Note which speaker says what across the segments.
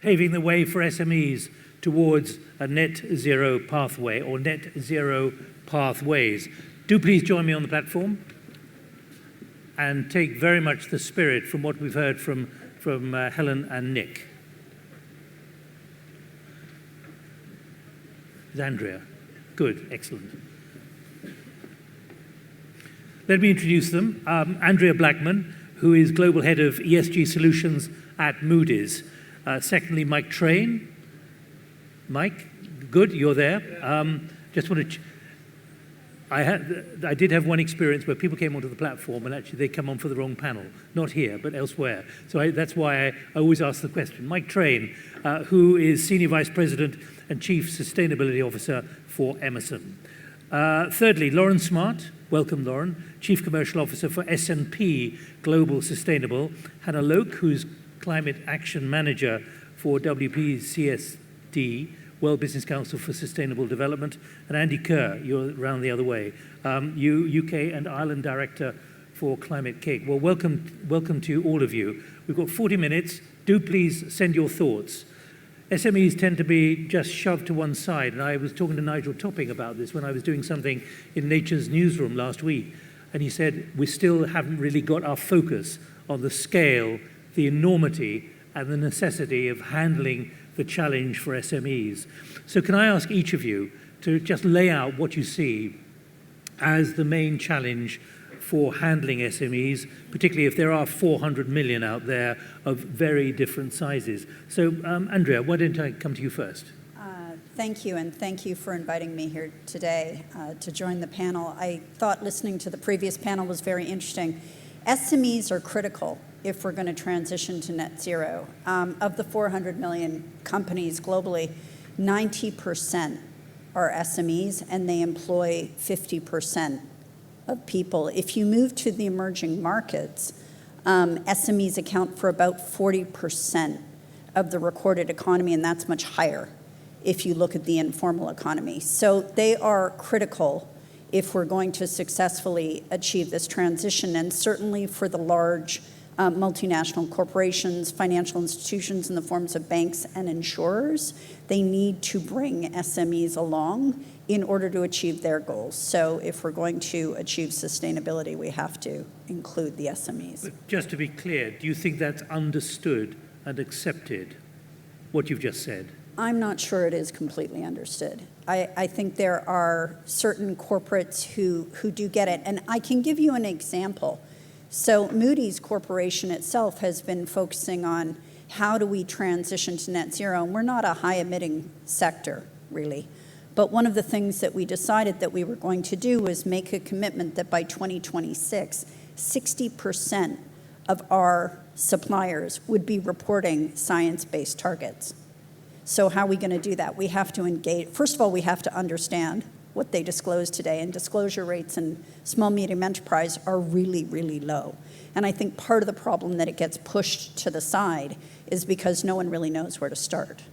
Speaker 1: paving the way for SMEs towards a net zero pathway or net zero pathways. Do please join me on the platform and take very much the spirit from what we've heard from Helen and Nick. Is Andrea? Good, excellent. Let me introduce them. Andrea Blackman, who is Global Head of ESG Solutions at Moody's. Secondly, Mike Train. Mike, good, you're there. Just want to... I did have one experience where people came onto the platform and actually they come on for the wrong panel. Not here, but elsewhere. So that's why I always ask the question. Mike Train, who is Senior Vice President and Chief Sustainability Officer for Emerson. Thirdly, Lauren Smart. Welcome, Lauren. Chief Commercial Officer for S&P Global Sustainable. Hannah Loke, who's Climate Action Manager for WPCSD, World Business Council for Sustainable Development, and Andy Kerr, you're around the other way, UK and Ireland Director for Climate Cake. Well, welcome to all of you. We've got 40 minutes. Do please send your thoughts. SMEs tend to be just shoved to one side, and I was talking to Nigel Topping about this when I was doing something in Nature's newsroom last week, and he said, we still haven't really got our focus on the scale, the enormity, and the necessity of handling the challenge for SMEs. So can I ask each of you to just lay out what you see as the main challenge for handling SMEs, particularly if there are 400 million out there of very different sizes. So Andrea, why don't I come to you first?
Speaker 2: Thank you, and thank you for inviting me here today to join the panel. I thought listening to the previous panel was very interesting. SMEs are critical if we're going to transition to net zero. Of the 400 million companies globally, 90% are SMEs, and they employ 50% of people. If you move to the emerging markets, SMEs account for about 40% of the recorded economy, and that's much higher if you look at the informal economy. So they are critical if we're going to successfully achieve this transition, and certainly for the large multinational corporations, financial institutions in the forms of banks and insurers, they need to bring SMEs along in order to achieve their goals. So if we're going to achieve sustainability, we have to include the SMEs.
Speaker 1: But just to be clear, do you think that's understood and accepted, what you've just said?
Speaker 2: I'm not sure it is completely understood. I think there are certain corporates who do get it. And I can give you an example. So Moody's Corporation itself has been focusing on how do we transition to net zero. And we're not a high emitting sector, really. But one of the things that we decided that we were going to do was make a commitment that by 2026, 60% of our suppliers would be reporting science-based targets. So how are we going to do that? We have to engage. First of all, we have to understand what they disclose today, and disclosure rates in small, medium enterprise are really, really low. And I think part of the problem that it gets pushed to the side is because no one really knows where to start.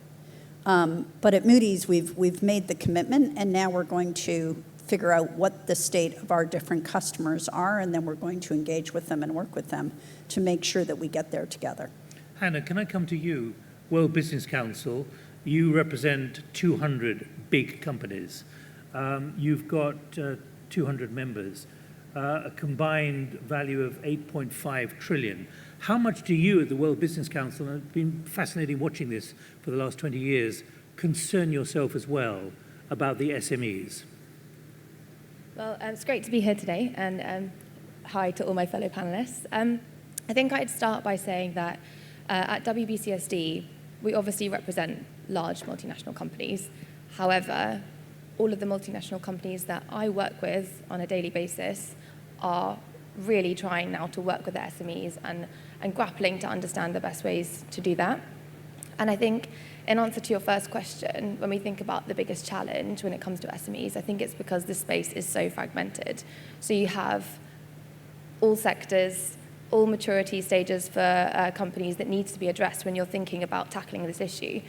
Speaker 2: But at Moody's, we've made the commitment, and now we're going to figure out what the state of our different customers are, and then we're going to engage with them and work with them to make sure that we get there together.
Speaker 1: Hannah, can I come to you? World Business Council, you represent 200 big companies. You've got 200 members, a combined value of 8.5 trillion. How much do you at the World Business Council, and it's been fascinating watching this for the last 20 years, concern yourself as well about the SMEs?
Speaker 3: Well, it's great to be here today, and hi to all my fellow panelists. I think I'd start by saying that at WBCSD, we obviously represent large multinational companies. However, all of the multinational companies that I work with on a daily basis are really trying now to work with the SMEs and grappling to understand the best ways to do that. And I think in answer to your first question, when we think about the biggest challenge when it comes to SMEs, I think it's because the space is so fragmented. So you have all sectors, all maturity stages for companies that needs to be addressed when you're thinking about tackling this issue.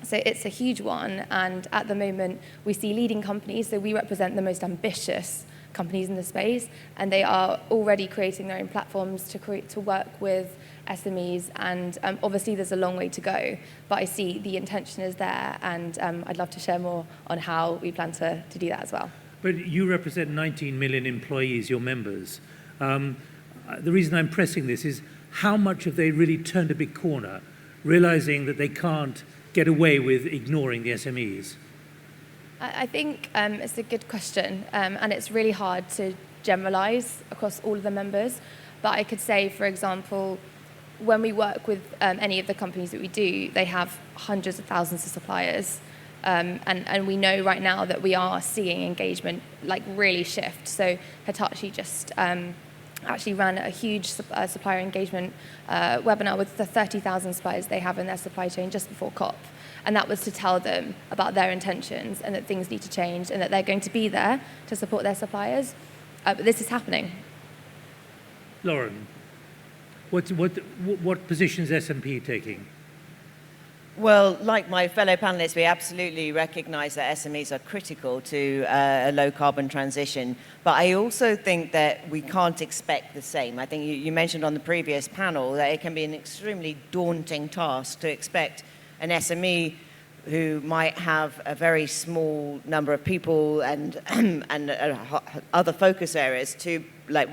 Speaker 3: So it's a huge one, and at the moment we see leading companies, so we represent the most ambitious companies in the space, and they are already creating their own platforms to work with SMEs, and obviously there's a long way to go, but I see the intention is there, and I'd love to share more on how we plan to do that as well.
Speaker 1: But you represent 19 million employees, your members. The reason I'm pressing this is how much have they really turned a big corner, realizing that they can't get away with ignoring the SMEs?
Speaker 3: I think it's a good question, and it's really hard to generalize across all of the members. But I could say, for example, when we work with any of the companies that we do, they have hundreds of thousands of suppliers. And we know right now that we are seeing engagement like really shift. So Hitachi just actually ran a huge supplier engagement webinar with the 30,000 suppliers they have in their supply chain just before COP. And that was to tell them about their intentions and that things need to change and that they're going to be there to support their suppliers. But this is happening.
Speaker 1: Lauren, what position is S&P taking?
Speaker 4: Well, like my fellow panelists, we absolutely recognize that SMEs are critical to a low-carbon transition. But I also think that we can't expect the same. I think you mentioned on the previous panel that it can be an extremely daunting task to expect an SME who might have a very small number of people and other focus areas to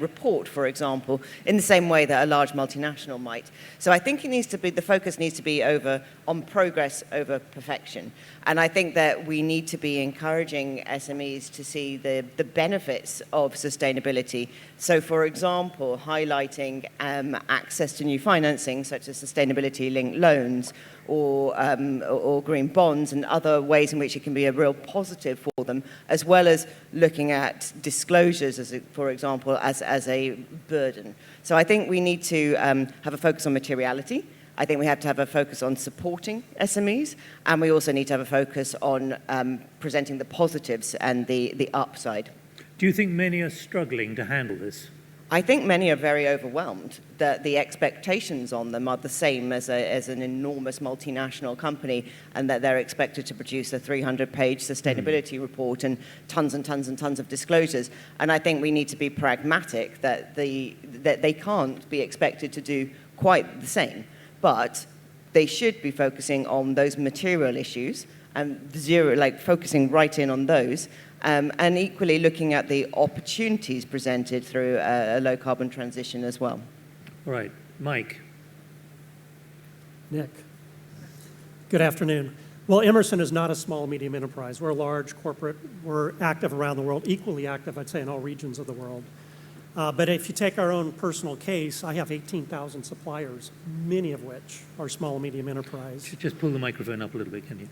Speaker 4: report, for example, in the same way that a large multinational might. So I think the focus needs to be on progress over perfection. And I think that we need to be encouraging SMEs to see the benefits of sustainability. So, for example, highlighting access to new financing, such as sustainability-linked loans, or green bonds and other ways in which it can be a real positive for them, as well as looking at disclosures, for example, as a burden. So I think we need to have a focus on materiality. I think we have to have a focus on supporting SMEs, and we also need to have a focus on presenting the positives and the upside.
Speaker 1: Do you think many are struggling to handle this?
Speaker 4: I think many are very overwhelmed, that the expectations on them are the same as an enormous multinational company, and that they're expected to produce a 300-page sustainability report and tons of disclosures. And I think we need to be pragmatic that they can't be expected to do quite the same, but they should be focusing on those material issues and focusing right in on those. And equally looking at the opportunities presented through a low-carbon transition as well.
Speaker 1: All right. Mike.
Speaker 5: Nick. Good afternoon. Well, Emerson is not a small, medium enterprise. We're a large corporate. We're active around the world, equally active, I'd say, in all regions of the world. But if you take our own personal case, I have 18,000 suppliers, many of which are small, medium enterprise.
Speaker 1: Just pull the microphone up a little bit, can you?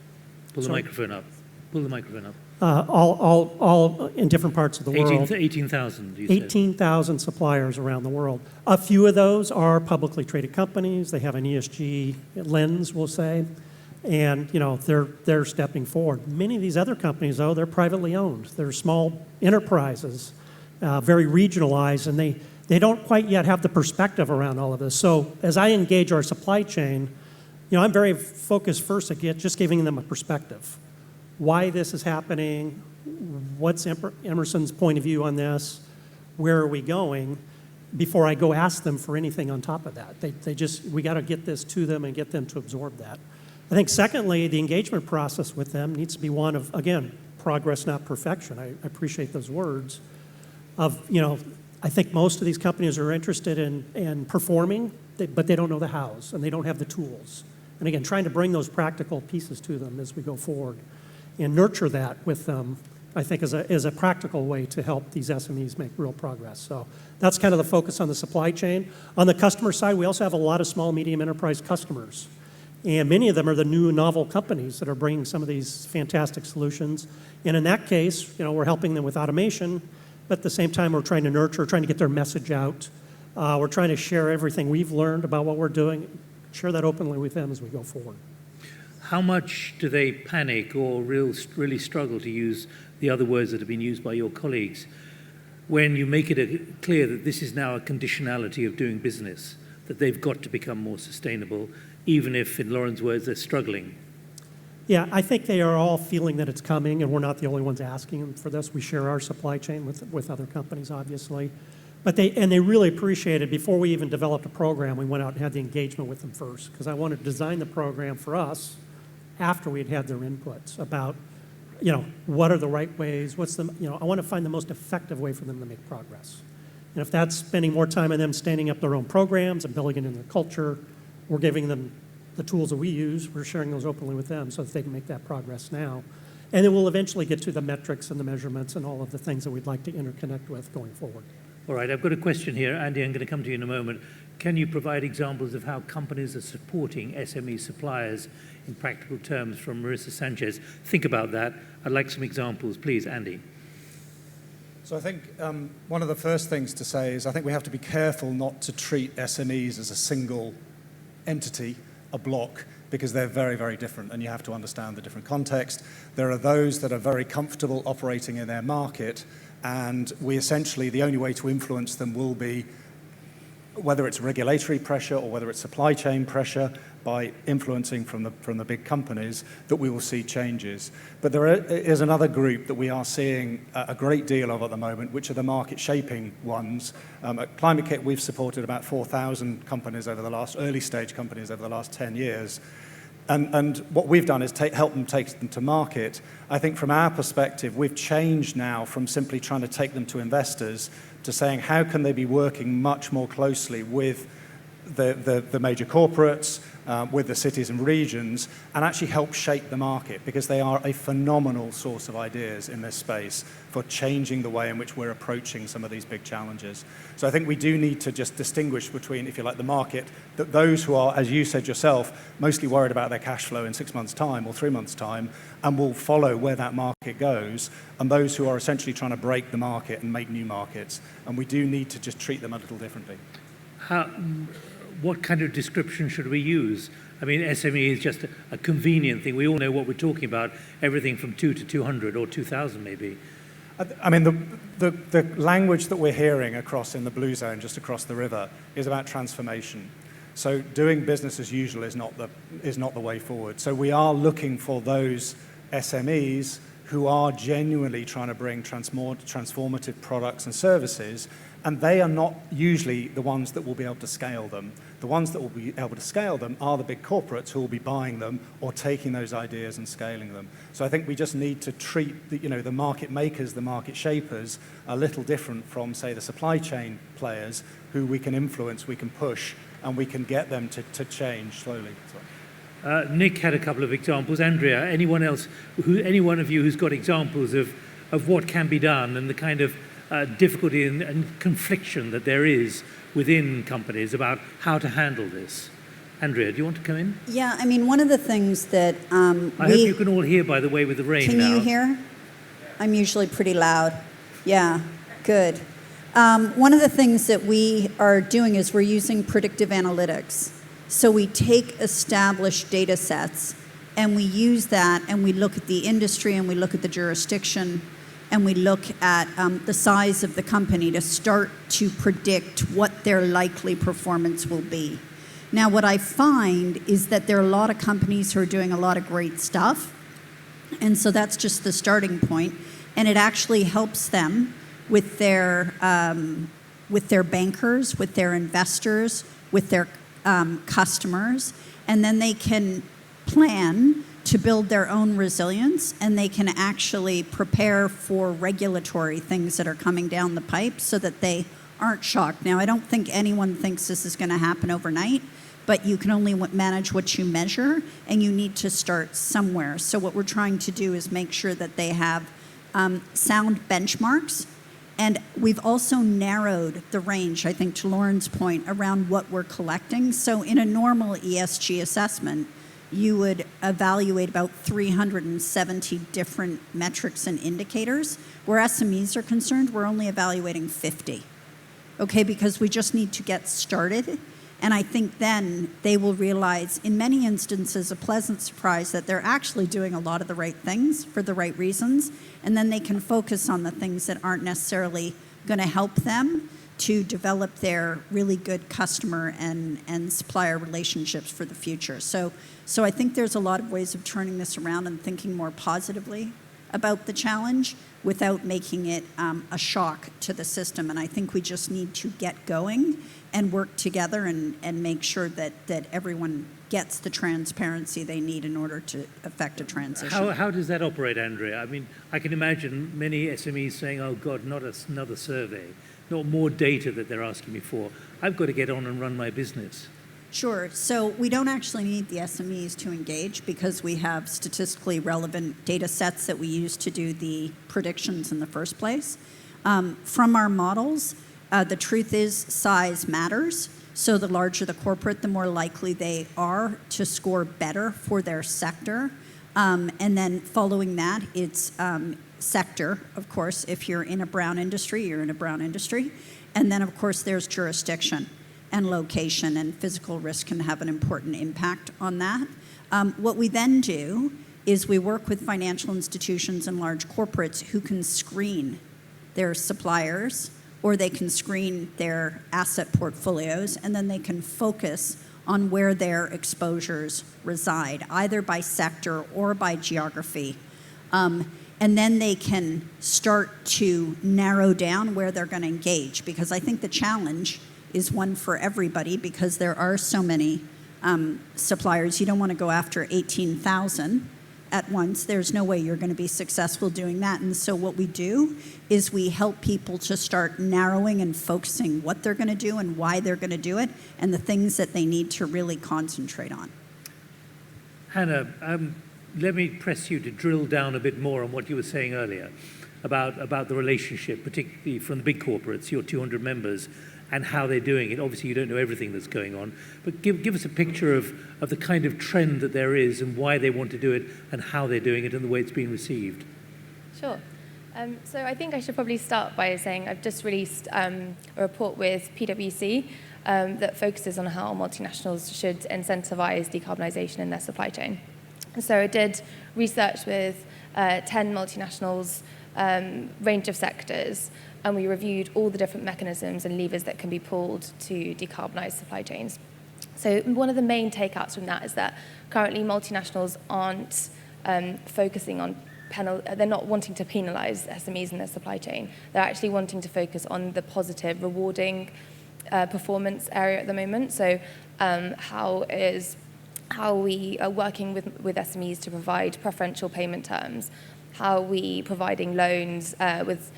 Speaker 1: Pull the microphone up. Pull the microphone up.
Speaker 5: All in different parts of the world.
Speaker 1: 18,000, you said. 18,000
Speaker 5: suppliers around the world. A few of those are publicly traded companies. They have an ESG lens, we'll say, and they're stepping forward. Many of these other companies, though, they're privately owned. They're small enterprises, very regionalized, and they don't quite yet have the perspective around all of this. So as I engage our supply chain, I'm very focused first at just giving them a perspective. Why this is happening, what's Emerson's point of view on this, where are we going, before I go ask them for anything on top of that. We got to get this to them and get them to absorb that. I think secondly, the engagement process with them needs to be one of, again, progress, not perfection. I appreciate those words. I think most of these companies are interested in performing, but they don't know the hows, and they don't have the tools. And again, trying to bring those practical pieces to them as we go forward and nurture that with them, I think is a practical way to help these SMEs make real progress. So that's kind of the focus on the supply chain. On the customer side, we also have a lot of small, medium enterprise customers. And many of them are the new novel companies that are bringing some of these fantastic solutions. And in that case, we're helping them with automation, but at the same time, we're trying to nurture, trying to get their message out. We're trying to share everything we've learned about what we're doing, share that openly with them as we go forward.
Speaker 1: How much do they panic or really struggle, to use the other words that have been used by your colleagues, when you make it clear that this is now a conditionality of doing business, that they've got to become more sustainable, even if, in Lauren's words, they're struggling?
Speaker 5: Yeah, I think they are all feeling that it's coming, and we're not the only ones asking them for this. We share our supply chain with other companies, obviously. But they really appreciated, before we even developed a program, we went out and had the engagement with them first, because I wanted to design the program for us after we had their inputs about, what are the right ways, I want to find the most effective way for them to make progress. And if that's spending more time on them standing up their own programs and building it in their culture, we're giving them the tools that we use, we're sharing those openly with them so that they can make that progress now. And then we'll eventually get to the metrics and the measurements and all of the things that we'd like to interconnect with going forward.
Speaker 1: All right, I've got a question here. Andy, I'm going to come to you in a moment. Can you provide examples of how companies are supporting SME suppliers in practical terms from Marissa Sanchez? Think about that. I'd like some examples, please, Andy.
Speaker 6: So I think one of the first things to say is I think we have to be careful not to treat SMEs as a single entity, a block, because they're very, very different, and you have to understand the different context. There are those that are very comfortable operating in their market, and we essentially, the only way to influence them will be, whether it's regulatory pressure or whether it's supply chain pressure, by influencing from the big companies, that we will see changes. But there is another group that we are seeing a great deal of at the moment, which are the market shaping ones. At Climate Kit, we've supported about 4,000 companies early stage companies over the last 10 years. And what we've done is help them take them to market. I think from our perspective, we've changed now from simply trying to take them to investors to saying how can they be working much more closely with the major corporates, with the cities and regions, and actually help shape the market, because they are a phenomenal source of ideas in this space for changing the way in which we're approaching some of these big challenges. So I think we do need to just distinguish between, if you like, the market, that those who are, as you said yourself, mostly worried about their cash flow in 6 months' time or 3 months' time, and will follow where that market goes, and those who are essentially trying to break the market and make new markets. And we do need to just treat them a little differently.
Speaker 1: What kind of description should we use? I mean, SME is just a convenient thing. We all know what we're talking about, everything from 2 to 200 or 2,000 maybe.
Speaker 6: I mean, the language that we're hearing across in the blue zone, just across the river, is about transformation. So doing business as usual is not the way forward. So we are looking for those SMEs who are genuinely trying to bring transformative products and services, and they are not usually the ones that will be able to scale them. The ones that will be able to scale them are the big corporates who will be buying them or taking those ideas and scaling them. So I think we just need to treat the market makers, the market shapers, a little different from, say, the supply chain players who we can influence, we can push, and we can get them to change slowly.
Speaker 1: Nick had a couple of examples. Andrea, any one of you who's got examples of what can be done and the kind of difficulty and confliction that there is within companies about how to handle this? Andrea, do you want to come in?
Speaker 2: Yeah, I mean, one of the things that
Speaker 1: I hope you can all hear, by the way, with the rain
Speaker 2: Can
Speaker 1: now.
Speaker 2: you hear? I'm usually pretty loud. Yeah, good. One of the things that we are doing is we're using predictive analytics. So we take established data sets and we use that and we look at the industry and we look at the jurisdiction and we look at the size of the company to start to predict what their likely performance will be. Now, what I find is that there are a lot of companies who are doing a lot of great stuff, and so that's just the starting point, and it actually helps them with their bankers, with their investors, with their customers, and then they can plan to build their own resilience, and they can actually prepare for regulatory things that are coming down the pipe so that they aren't shocked. Now, I don't think anyone thinks this is going to happen overnight, but you can only manage what you measure, and you need to start somewhere. So what we're trying to do is make sure that they have sound benchmarks, and we've also narrowed the range, I think, to Lauren's point, around what we're collecting. So in a normal ESG assessment, you would evaluate about 370 different metrics and indicators. Where SMEs are concerned, we're only evaluating 50. Okay, because we just need to get started. And I think then they will realize, in many instances, a pleasant surprise that they're actually doing a lot of the right things for the right reasons. And then they can focus on the things that aren't necessarily going to help them to develop their really good customer and supplier relationships for the future. So I think there's a lot of ways of turning this around and thinking more positively about the challenge without making it a shock to the system. And I think we just need to get going and work together and make sure that everyone gets the transparency they need in order to effect a transition.
Speaker 1: How does that operate, Andrea? I mean, I can imagine many SMEs saying, oh God, not another survey, not more data that they're asking me for. I've got to get on and run my business.
Speaker 2: Sure. So we don't actually need the SMEs to engage because we have statistically relevant data sets that we use to do the predictions in the first place. From our models, the truth is size matters. So the larger the corporate, the more likely they are to score better for their sector. And then following that, it's sector, of course. If you're in a brown industry, you're in a brown industry. And then, of course, there's jurisdiction and location, and physical risk can have an important impact on that. What we then do is we work with financial institutions and large corporates who can screen their suppliers, or they can screen their asset portfolios, and then they can focus on where their exposures reside, either by sector or by geography. And then they can start to narrow down where they're going to engage, because I think the challenge is one for everybody because there are so many suppliers. You don't want to go after 18,000 at once. There's no way you're going to be successful doing that. And so what we do is we help people to start narrowing and focusing what they're going to do and why they're going to do it and the things that they need to really concentrate on.
Speaker 1: Hannah, let me press you to drill down a bit more on what you were saying earlier about the relationship, particularly from the big corporates, your 200 members, and how they're doing it. Obviously, you don't know everything that's going on, but give us a picture of the kind of trend that there is and why they want to do it and how they're doing it and the way it's being received.
Speaker 3: Sure. So I think I should probably start by saying I've just released a report with PwC that focuses on how multinationals should incentivize decarbonisation in their supply chain. So I did research with 10 multinationals, range of sectors, and we reviewed all the different mechanisms and levers that can be pulled to decarbonise supply chains. So one of the main takeouts from that is that currently multinationals aren't focusing on they're not wanting to penalise SMEs in their supply chain. They're actually wanting to focus on the positive, rewarding performance area at the moment. So how we are working with SMEs to provide preferential payment terms, how we providing loans with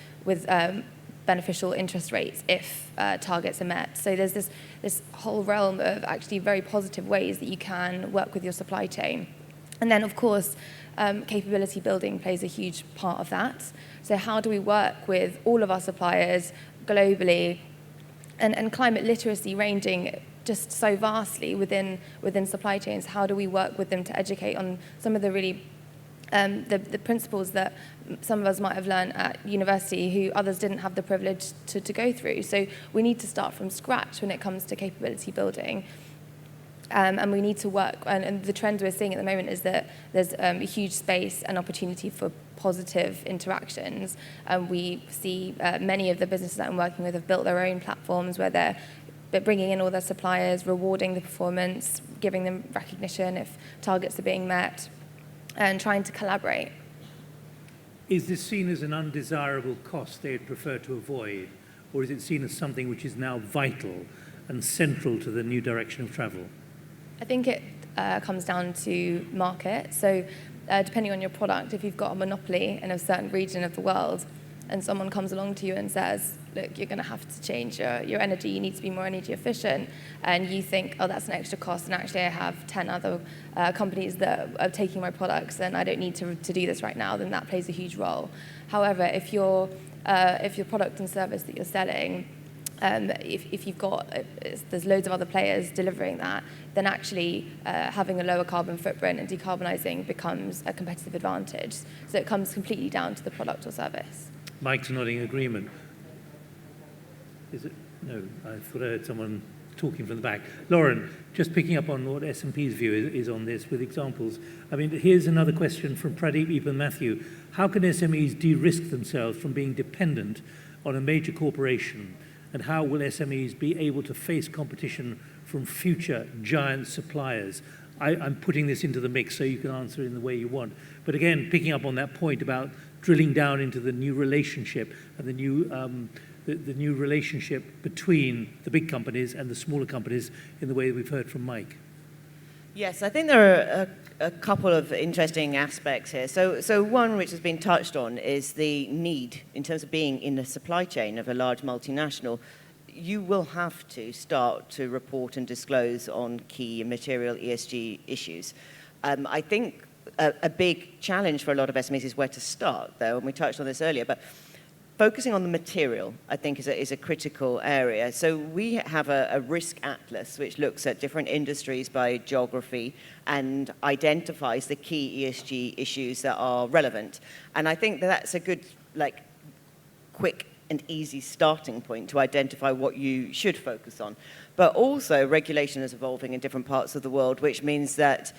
Speaker 3: beneficial interest rates if targets are met. So there's this whole realm of actually very positive ways that you can work with your supply chain. And then, of course, capability building plays a huge part of that. So how do we work with all of our suppliers globally, and climate literacy ranging just so vastly within supply chains? How do we work with them to educate on some of the really the principles that some of us might have learned at university who others didn't have the privilege to go through? So we need to start from scratch when it comes to capability building. And we need to work, and the trend we're seeing at the moment is that there's a huge space and opportunity for positive interactions. And we see many of the businesses that I'm working with have built their own platforms where they're bringing in all their suppliers, rewarding the performance, giving them recognition if targets are being met, and trying to collaborate.
Speaker 1: Is this seen as an undesirable cost they'd prefer to avoid, or is it seen as something which is now vital and central to the new direction of travel?
Speaker 3: I think it comes down to market. So depending on your product, if you've got a monopoly in a certain region of the world and someone comes along to you and says, look, you're going to have to change your energy, you need to be more energy efficient, and you think, oh, that's an extra cost, and actually I have 10 other companies that are taking my products and I don't need to do this right now, then that plays a huge role. However, if your product and service that you're selling, if you've got, there's loads of other players delivering that, then actually having a lower carbon footprint and decarbonising becomes a competitive advantage. So it comes completely down to the product or service.
Speaker 1: Mike's nodding agreement. Is it? No, I thought I heard someone talking from the back. Lauren, just picking up on what S&P's view is on this with examples. I mean, here's another question from Pradeep and Matthew. How can SMEs de-risk themselves from being dependent on a major corporation? And how will SMEs be able to face competition from future giant suppliers? I'm putting this into the mix so you can answer in the way you want. But again, picking up on that point about drilling down into the new relationship and the new relationship between the big companies and the smaller companies in the way that we've heard from Mike.
Speaker 4: Yes, I think there are a couple of interesting aspects here. So one which has been touched on is the need, in terms of being in the supply chain of a large multinational, you will have to start to report and disclose on key material ESG issues. I think a big challenge for a lot of SMEs is where to start, though, and we touched on this earlier, but focusing on the material, I think, is a critical area. So we have a risk atlas which looks at different industries by geography and identifies the key ESG issues that are relevant. And I think that's a good, quick and easy starting point to identify what you should focus on. But also, regulation is evolving in different parts of the world, which means that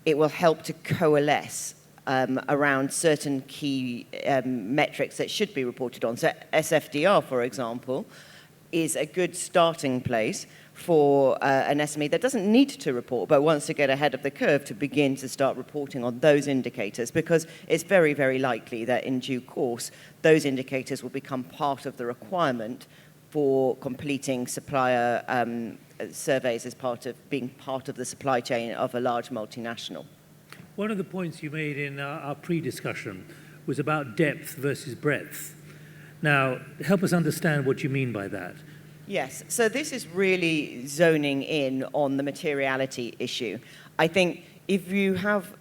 Speaker 4: it will help to coalesce around certain key metrics that should be reported on. So SFDR, for example, is a good starting place for an SME that doesn't need to report but wants to get ahead of the curve to begin to start reporting on those indicators, because it's very, very likely that in due course those indicators will become part of the requirement for completing supplier surveys as part of being part of the supply chain of a large multinational.
Speaker 1: One of the points you made in our pre-discussion was about depth versus breadth. Now, help us understand what you mean by that.
Speaker 4: Yes, so this is really zoning in on the materiality issue. I think if you have,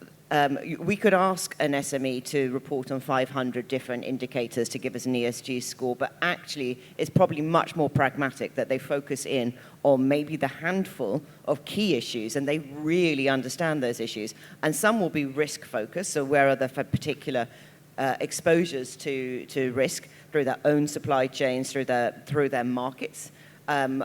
Speaker 4: we could ask an SME to report on 500 different indicators to give us an ESG score, but actually it's probably much more pragmatic that they focus in on maybe the handful of key issues and they really understand those issues. And some will be risk focused, so where are the particular exposures to risk through their own supply chains, through their markets, and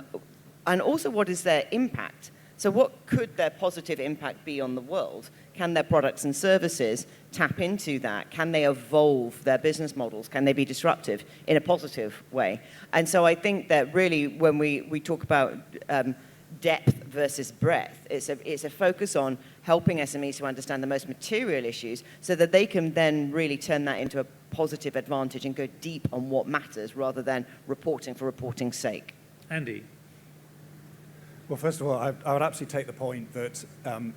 Speaker 4: also what is their impact. So what could their positive impact be on the world? Can their products and services tap into that? Can they evolve their business models? Can they be disruptive in a positive way? And so I think that really when we talk about depth versus breadth, it's a focus on helping SMEs to understand the most material issues so that they can then really turn that into a positive advantage and go deep on what matters rather than reporting for reporting's sake.
Speaker 1: Andy?
Speaker 6: Well, first of all, I would absolutely take the point that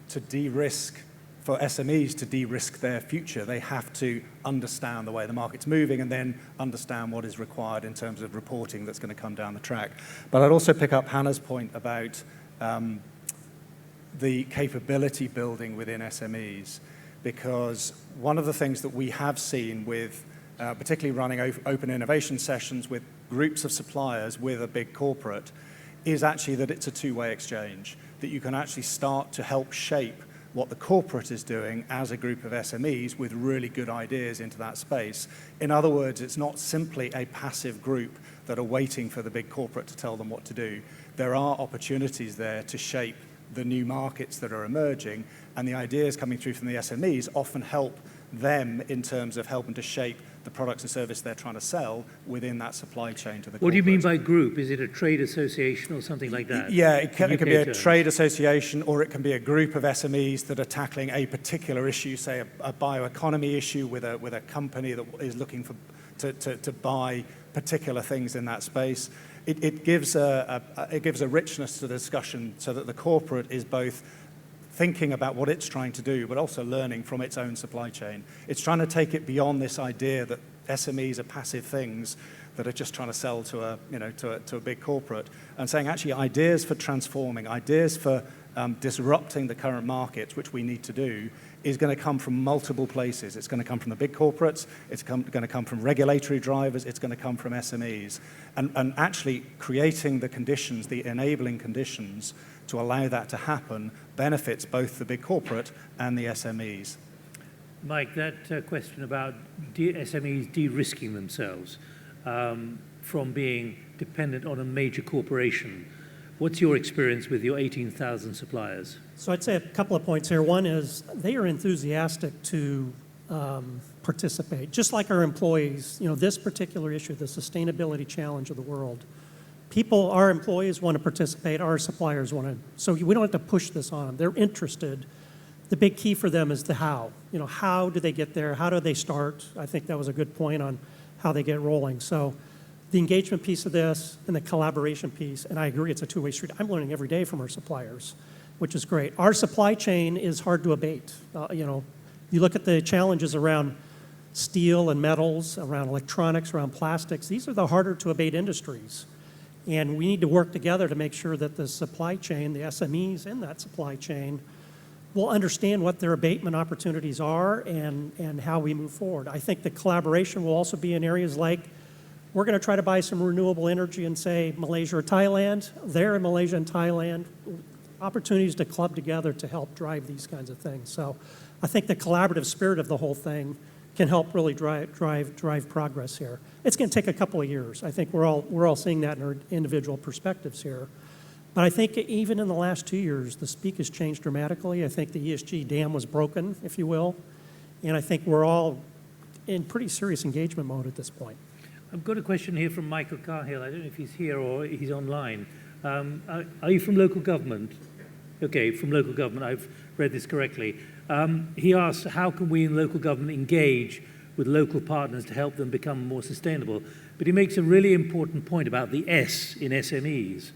Speaker 6: to de-risk, for SMEs to de-risk their future, they have to understand the way the market's moving and then understand what is required in terms of reporting that's going to come down the track. But I'd also pick up Hannah's point about the capability building within SMEs, because one of the things that we have seen with particularly running open innovation sessions with groups of suppliers with a big corporate is actually that it's a two-way exchange, that you can actually start to help shape what the corporate is doing as a group of SMEs with really good ideas into that space. In other words, it's not simply a passive group that are waiting for the big corporate to tell them what to do. There are opportunities there to shape the new markets that are emerging, and the ideas coming through from the SMEs often help them in terms of helping to shape the products and service they're trying to sell within that supply chain to the corporate.
Speaker 1: What do you mean by group? Is it a trade association or something like that?
Speaker 6: Yeah, it can be a trade association, or it can be a group of SMEs that are tackling a particular issue, say a bioeconomy issue with a company that is looking to buy particular things in that space. It gives a richness to the discussion so that the corporate is both thinking about what it's trying to do, but also learning from its own supply chain. It's trying to take it beyond this idea that SMEs are passive things that are just trying to sell to a big corporate, and saying actually ideas for transforming, ideas for disrupting the current markets, which we need to do, is going to come from multiple places. It's going to come from the big corporates, it's going to come from regulatory drivers, it's going to come from SMEs. And actually creating the conditions, the enabling conditions to allow that to happen benefits both the big corporate and the SMEs.
Speaker 1: Mike, that question about SMEs de-risking themselves from being dependent on a major corporation, what's your experience with your 18,000 suppliers?
Speaker 5: So I'd say a couple of points here. One is they are enthusiastic to participate, just like our employees. You know, this particular issue, the sustainability challenge of the world, people, our employees want to participate, our suppliers want to, so we don't have to push this on them. They're interested. The big key for them is the how. You know, how do they get there? How do they start? I think that was a good point on how they get rolling. So the engagement piece of this and the collaboration piece, and I agree it's a two-way street. I'm learning every day from our suppliers, which is great. Our supply chain is hard to abate. You know, you look at the challenges around steel and metals, around electronics, around plastics. These are the harder to abate industries. And we need to work together to make sure that the supply chain, the SMEs in that supply chain, will understand what their abatement opportunities are and how we move forward. I think the collaboration will also be in areas like, we're going to try to buy some renewable energy in, say, Malaysia or Thailand. There in Malaysia and Thailand, opportunities to club together to help drive these kinds of things. So I think the collaborative spirit of the whole thing can help really drive progress here. It's going to take a couple of years. I think we're all seeing that in our individual perspectives here. But I think even in the last 2 years, the speak has changed dramatically. I think the ESG dam was broken, if you will. And I think we're all in pretty serious engagement mode at this point.
Speaker 1: I've got a question here from Michael Cahill. I don't know if he's here or he's online. Are you from local government? Okay, from local government. I've read this correctly. He asks, how can we in local government engage with local partners to help them become more sustainable? But he makes a really important point about the S in SMEs.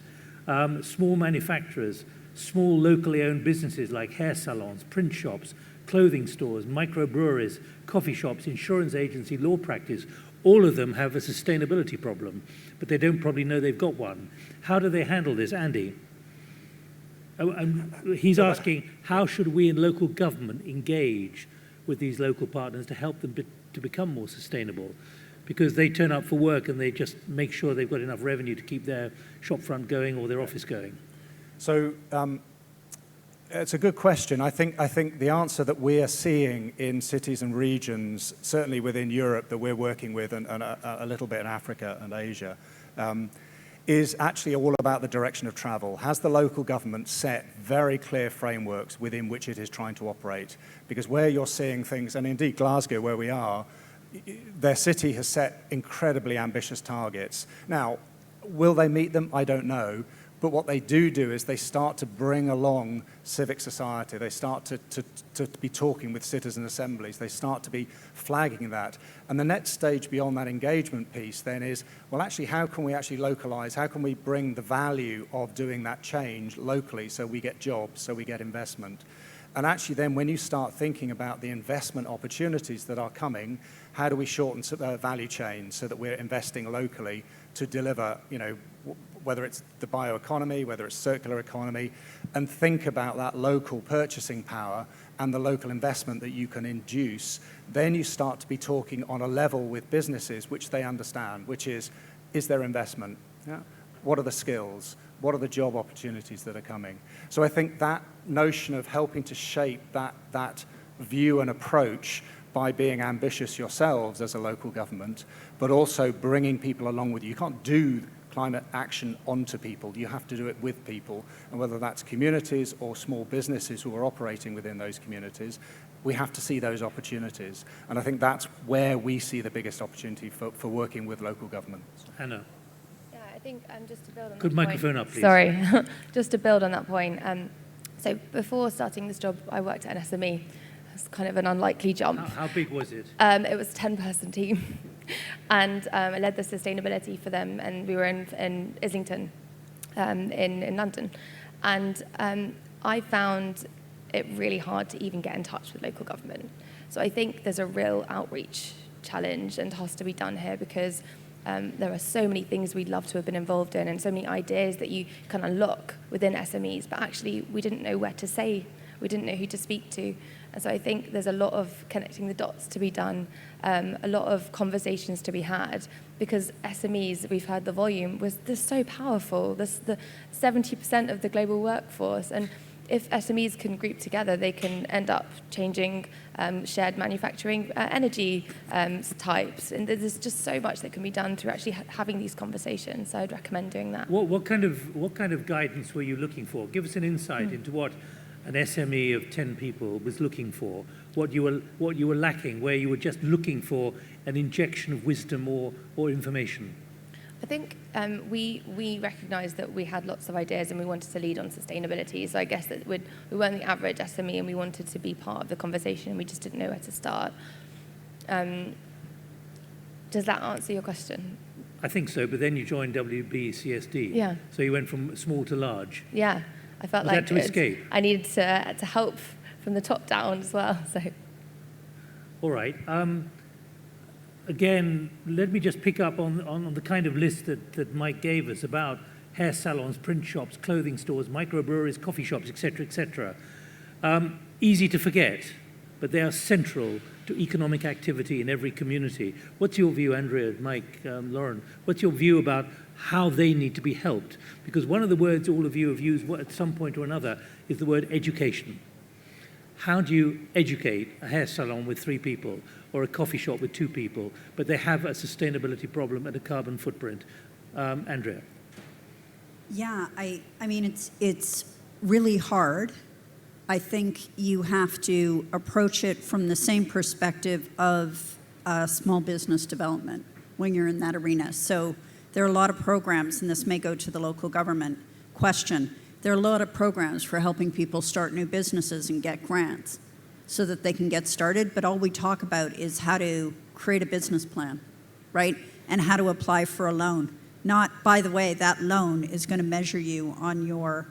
Speaker 1: Small manufacturers, small locally owned businesses like hair salons, print shops, clothing stores, microbreweries, coffee shops, insurance agency, law practice, all of them have a sustainability problem, but they don't probably know they've got one. How do they handle this, Andy? Oh, and he's asking, how should we in local government engage with these local partners to help them to become more sustainable? Because they turn up for work and they just make sure they've got enough revenue to keep their shop front going or their office going.
Speaker 6: So it's a good question. I think the answer that we are seeing in cities and regions, certainly within Europe that we're working with and a little bit in Africa and Asia, is actually all about the direction of travel. Has the local government set very clear frameworks within which it is trying to operate? Because where you're seeing things, and indeed Glasgow, where we are, their city has set incredibly ambitious targets. Now, will they meet them? I don't know. But what they do is they start to bring along civic society. They start to be talking with citizen assemblies. They start to be flagging that. And the next stage beyond that engagement piece then is, well, actually, how can we actually localize? How can we bring the value of doing that change locally so we get jobs, so we get investment? And actually then when you start thinking about the investment opportunities that are coming, how do we shorten value chains so that we're investing locally to deliver, you know, whether it's the bioeconomy, whether it's circular economy, and think about that local purchasing power and the local investment that you can induce, then you start to be talking on a level with businesses which they understand, which is there investment? Yeah? What are the skills? What are the job opportunities that are coming? So I think that notion of helping to shape that view and approach by being ambitious yourselves as a local government, but also bringing people along with you. You can't do climate action onto people. You have to do it with people. And whether that's communities or small businesses who are operating within those communities, we have to see those opportunities. And I think that's where we see the biggest opportunity for working with local governments.
Speaker 1: Hannah.
Speaker 3: I think just to build on
Speaker 1: Good
Speaker 3: that
Speaker 1: microphone
Speaker 3: point,
Speaker 1: up, please.
Speaker 3: Sorry, just to build on that point. So before starting this job, I worked at an SME. It's kind of an unlikely jump.
Speaker 1: How big was it?
Speaker 3: It was a 10-person team, and I led the sustainability for them. And we were in Islington, in London, and I found it really hard to even get in touch with local government. So I think there's a real outreach challenge and has to be done here because. There are so many things we'd love to have been involved in and so many ideas that you can unlock within SMEs, but actually we didn't know where to say, we didn't know who to speak to. And so I think there's a lot of connecting the dots to be done, a lot of conversations to be had, because SMEs, we've heard the volume, they're so powerful. There's the 70% of the global workforce, and if SMEs can group together, they can end up changing shared manufacturing energy types. And there's just so much that can be done through actually having these conversations. So I'd recommend doing that.
Speaker 1: What kind of guidance were you looking for? Give us an insight into what an SME of 10 people was looking for, what you were lacking, where you were just looking for an injection of wisdom or information.
Speaker 3: I think we recognised that we had lots of ideas and we wanted to lead on sustainability. So I guess that we weren't the average SME and we wanted to be part of the conversation and we just didn't know where to start. Does that answer your question?
Speaker 1: I think so, but then you joined WBCSD.
Speaker 3: Yeah.
Speaker 1: So you went from small to large.
Speaker 3: Yeah, I felt
Speaker 1: Was
Speaker 3: like
Speaker 1: that to escape?
Speaker 3: I needed to help from the top down as well. So.
Speaker 1: All right. Again, let me just pick up on the kind of list that Mike gave us about hair salons, print shops, clothing stores, microbreweries, coffee shops, etc., etc. Easy to forget, but they are central to economic activity in every community. What's your view, Andrea, Mike, Lauren? What's your view about how they need to be helped? Because one of the words all of you have used at some point or another is the word education. How do you educate a hair salon with 3 people or a coffee shop with 2 people, but they have a sustainability problem and a carbon footprint? Andrea.
Speaker 2: Yeah, I mean, it's really hard. I think you have to approach it from the same perspective of small business development when you're in that arena. So there are a lot of programs, and this may go to the local government question. There are a lot of programs for helping people start new businesses and get grants so that they can get started, but all we talk about is how to create a business plan, right? And how to apply for a loan. Not, by the way, that loan is going to measure you on your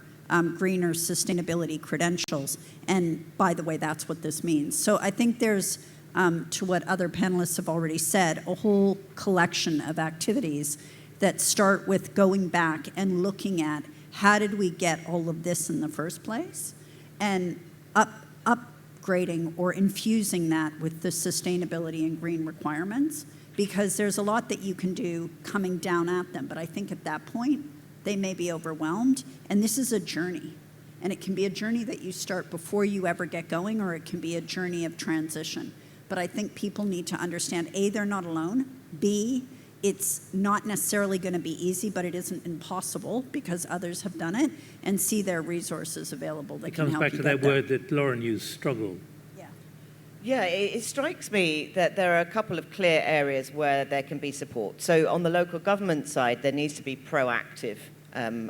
Speaker 2: green or sustainability credentials. And by the way, that's what this means. So I think there's, to what other panelists have already said, a whole collection of activities that start with going back and looking at how did we get all of this in the first place, and upgrading or infusing that with the sustainability and green requirements, because there's a lot that you can do coming down at them. But I think at that point, they may be overwhelmed, and this is a journey. And it can be a journey that you start before you ever get going, or it can be a journey of transition. But I think people need to understand, A, they're not alone, B, it's not necessarily going to be easy, but it isn't impossible because others have done it, and see their resources available that can help you get there.
Speaker 1: It comes back to that word that Lauren used, struggle.
Speaker 4: Yeah, it strikes me that there are a couple of clear areas where there can be support. So on the local government side, there needs to be proactive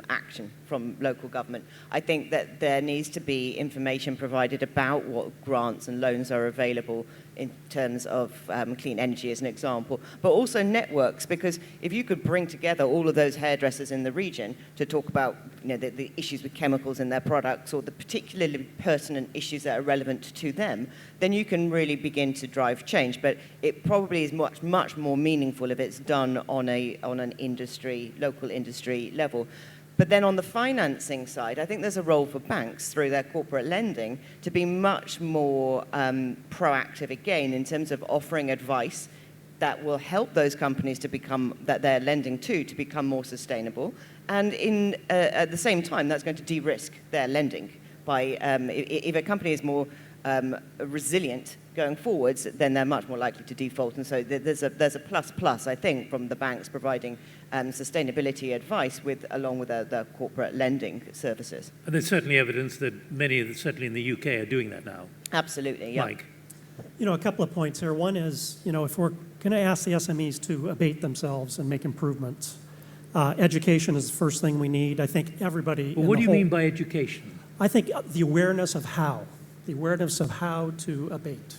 Speaker 4: action from local government. I think that there needs to be information provided about what grants and loans are available in terms of clean energy, as an example, but also networks, because if you could bring together all of those hairdressers in the region to talk about the issues with chemicals in their products or the particularly pertinent issues that are relevant to them, then you can really begin to drive change. But it probably is much, much more meaningful if it's done on an industry, local industry level. But then on the financing side, I think there's a role for banks through their corporate lending to be much more proactive again in terms of offering advice that will help those companies to become, that they're lending to become more sustainable. And at the same time, that's going to de-risk their lending by, if a company is more resilient going forwards, then they're much more likely to default. And so there's a plus, I think, from the banks providing sustainability advice along with their corporate lending services.
Speaker 1: And there's certainly evidence that many, certainly in the UK, are doing that now.
Speaker 4: Absolutely, yeah.
Speaker 1: Mike.
Speaker 5: A couple of points here. One is, if we're going to ask the SMEs to abate themselves and make improvements, education is the first thing we need. I think everybody.
Speaker 1: Well, what do you mean by education?
Speaker 5: I think the awareness of how to abate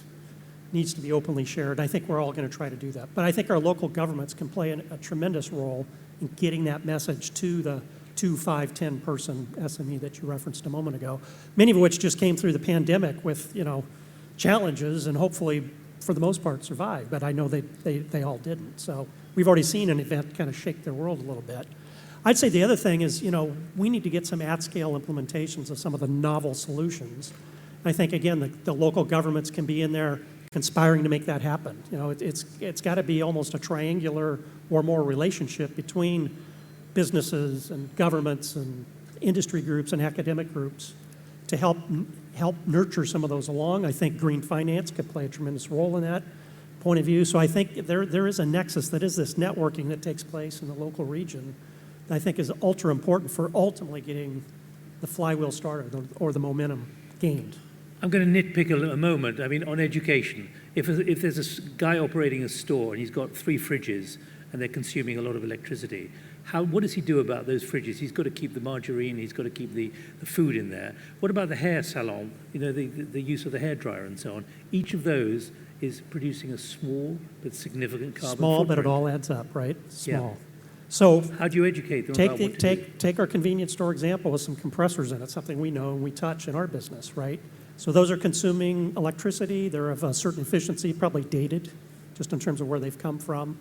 Speaker 5: needs to be openly shared. I think we're all going to try to do that. But I think our local governments can play a tremendous role in getting that message to the 2, 5, 10 person SME that you referenced a moment ago, many of which just came through the pandemic with, challenges and hopefully, for the most part, survived. But I know they all didn't. So we've already seen an event kind of shake their world a little bit. I'd say the other thing is, we need to get some at-scale implementations of some of the novel solutions. I think, again, the local governments can be in there conspiring to make that happen. It's got to be almost a triangular or more relationship between businesses and governments and industry groups and academic groups to help nurture some of those along. I think green finance could play a tremendous role in that point of view. So I think there is a nexus that is this networking that takes place in the local region that I think is ultra important for ultimately getting the flywheel started or the momentum gained.
Speaker 1: I'm going to nitpick a moment. I mean, on education, if there's a guy operating a store and he's got 3 fridges and they're consuming a lot of electricity. What does he do about those fridges? He's got to keep the margarine, he's got to keep the food in there. What about the hair salon, the use of the hairdryer and so on? Each of those is producing a small but significant carbon
Speaker 5: Small,
Speaker 1: footprint.
Speaker 5: but it all adds up, right? Small.
Speaker 1: Yeah.
Speaker 5: So
Speaker 1: How do you educate them about what to do?
Speaker 5: take our convenience store example with some compressors in it, something we know and we touch in our business, right? So those are consuming electricity. They're of a certain efficiency, probably dated, just in terms of where they've come from.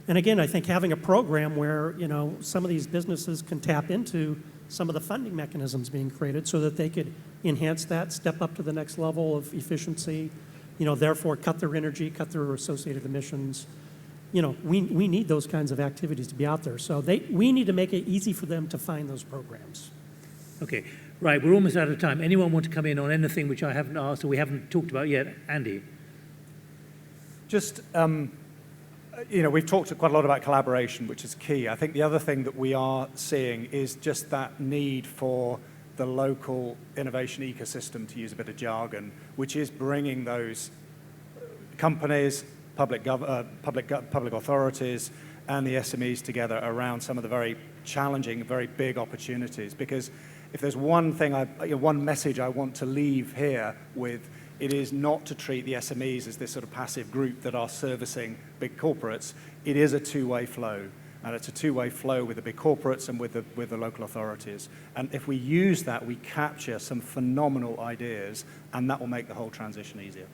Speaker 5: And again, I think having a program where, some of these businesses can tap into some of the funding mechanisms being created so that they could enhance that, step up to the next level of efficiency, therefore cut their energy, cut their associated emissions. We need those kinds of activities to be out there. So we need to make it easy for them to find those programs.
Speaker 1: Okay, right, we're almost out of time. Anyone want to come in on anything which I haven't asked or we haven't talked about yet? Andy?
Speaker 6: Just, we've talked quite a lot about collaboration, which is key. I think the other thing that we are seeing is just that need for the local innovation ecosystem, to use a bit of jargon, which is bringing those companies, public authorities, and the SMEs together around some of the very challenging, very big opportunities. Because if there's one thing, one message I want to leave here with, it is not to treat the SMEs as this sort of passive group that are servicing big corporates. It is a two-way flow, and it's a two-way flow with the big corporates and with the local authorities. And if we use that, we capture some phenomenal ideas, and that will make the whole transition easier.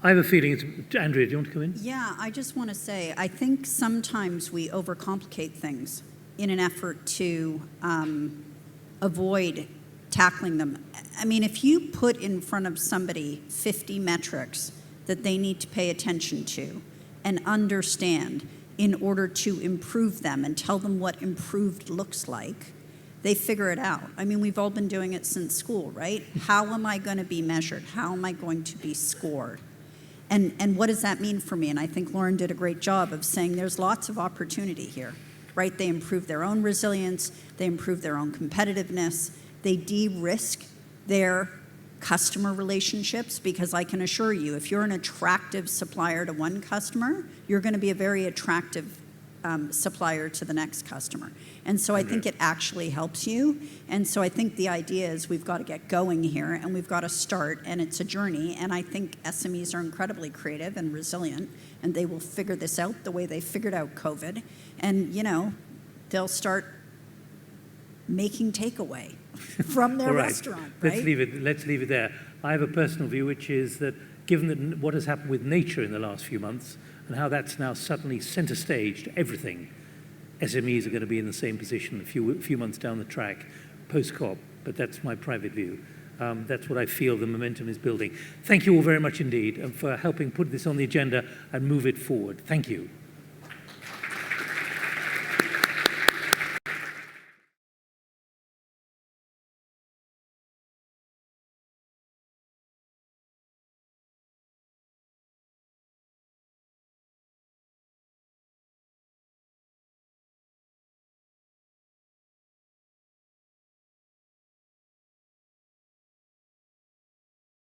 Speaker 1: I have a feeling Andrea, do you want to come in?
Speaker 2: Yeah, I just want to say, I think sometimes we overcomplicate things in an effort to avoid tackling them. I mean, if you put in front of somebody 50 metrics that they need to pay attention to and understand in order to improve them and tell them what improved looks like, they figure it out. I mean, we've all been doing it since school, right? How am I going to be measured? How am I going to be scored? And what does that mean for me? And I think Lauren did a great job of saying there's lots of opportunity here, right? They improve their own resilience, they improve their own competitiveness, they de-risk their customer relationships, because I can assure you, if you're an attractive supplier to one customer, you're going to be a very attractive supplier to the next customer. And so I think it actually helps you. And so I think the idea is we've got to get going here and we've got to start, and it's a journey. And I think SMEs are incredibly creative and resilient, and they will figure this out the way they figured out COVID. And, they'll start making takeaway from their restaurant, right?
Speaker 1: Let's leave it there. I have a personal view, which is that given that what has happened with nature in the last few months and how that's now suddenly center stage to everything, SMEs are going to be in the same position a few months down the track, post-COP, but that's my private view. That's what I feel the momentum is building. Thank you all very much indeed for helping put this on the agenda and move it forward. Thank you.